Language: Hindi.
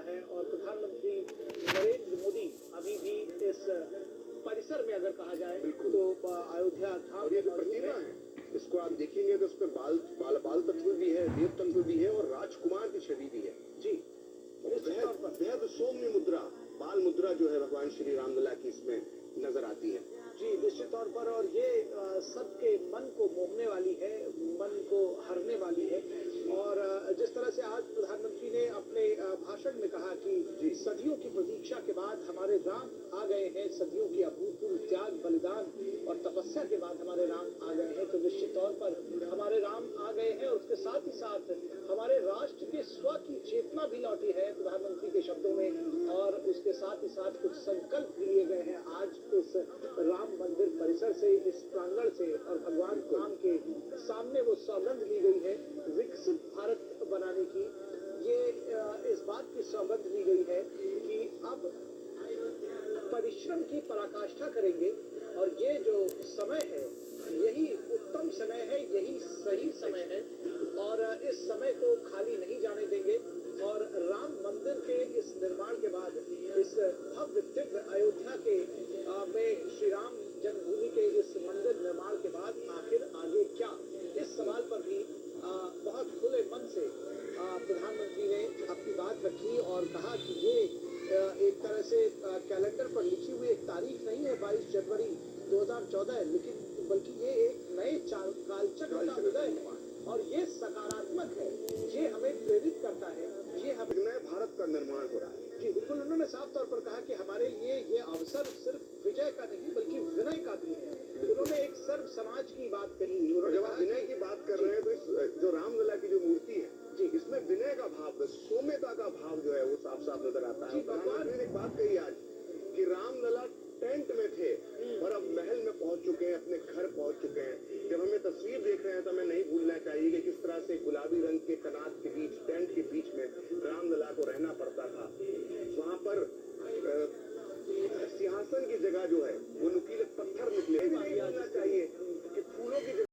है और प्रधानमंत्री नरेंद्र मोदी अभी भी इस परिसर में अगर कहा जाए तो अयोध्या धाम और ये जो प्रतिमा है इसको आप देखेंगे तो उसमें बाल तत्व भी है, देव तत्व भी है और राजकुमार की छवि भी है जी। बेहद सौम्य मुद्रा, बाल मुद्रा जो है भगवान श्री रामलला की इसमें नजर आती है। जी निश्चित तौर पर, और ये सबके मन को मोहने वाली है, मन को हरने वाली है। और जिस तरह से आज प्रधानमंत्री ने अपने भाषण में कहा कि सदियों की प्रतीक्षा के बाद हमारे राम आ गए हैं, सदियों की अभूतपूर्व त्याग बलिदान और तपस्या के बाद हमारे राम आ गए हैं, तो निश्चित तौर पर हमारे राम आ गए हैं और उसके साथ ही साथ हमारे राष्ट्र के स्व की चेतना भी लौटी है प्रधानमंत्री के शब्दों में। और उसके साथ ही साथ कुछ संकल्प लिए गए हैं आज इस राम मंदिर परिसर से, इस प्रांगण से, और भगवान राम के सामने वो सौगंध ली गई है विकसित भारत बनाने की। ये इस बात की सौगंध ली गई है कि अब परिश्रम की पराकाष्ठा करेंगे और ये जो समय है यही उत्तम समय है, यही सही समय है और इस समय को खाली नहीं जाने देंगे। और राम मंदिर के इस निर्माण के बाद, इस भव्य दिव्य अयोध्या के में श्री राम जन्मभूमि के इस मंदिर निर्माण के बाद आखिर आगे क्या, इस सवाल पर भी बहुत खुले मन से प्रधानमंत्री ने अपनी बात रखी और कहा कि ये एक तरह से कैलेंडर पर लिखी हुई एक तारीख नहीं है 22 जनवरी 2014, लेकिन बल्कि ये एक नए कालचक्र का उदय है और ये सकारात्मक है, ये हमें प्रेरित करता है, ये हमें नए भारत का निर्माण हो रहा है। जी बिल्कुल, उन्होंने साफ तौर पर कहा कि हमारे लिए ये अवसर सिर्फ विजय का नहीं बल्कि विनय का भी है। उन्होंने एक सर्व समाज की बात कही। जब आप विनय की बात कर रहे हैं तो इस जो रामलला की जो मूर्ति है जी, इसमें विनय का भाव, सौम्यता का भाव जो है वो साफ साफ नजर आता है। भगवान ने एक बात कही आज कि रामलला टेंट में थे और अब महल में पहुंच चुके हैं, अपने घर पहुंच चुके हैं। जब हमें तस्वीर देख रहे हैं तो हमें नहीं भूलना चाहिए कि किस तरह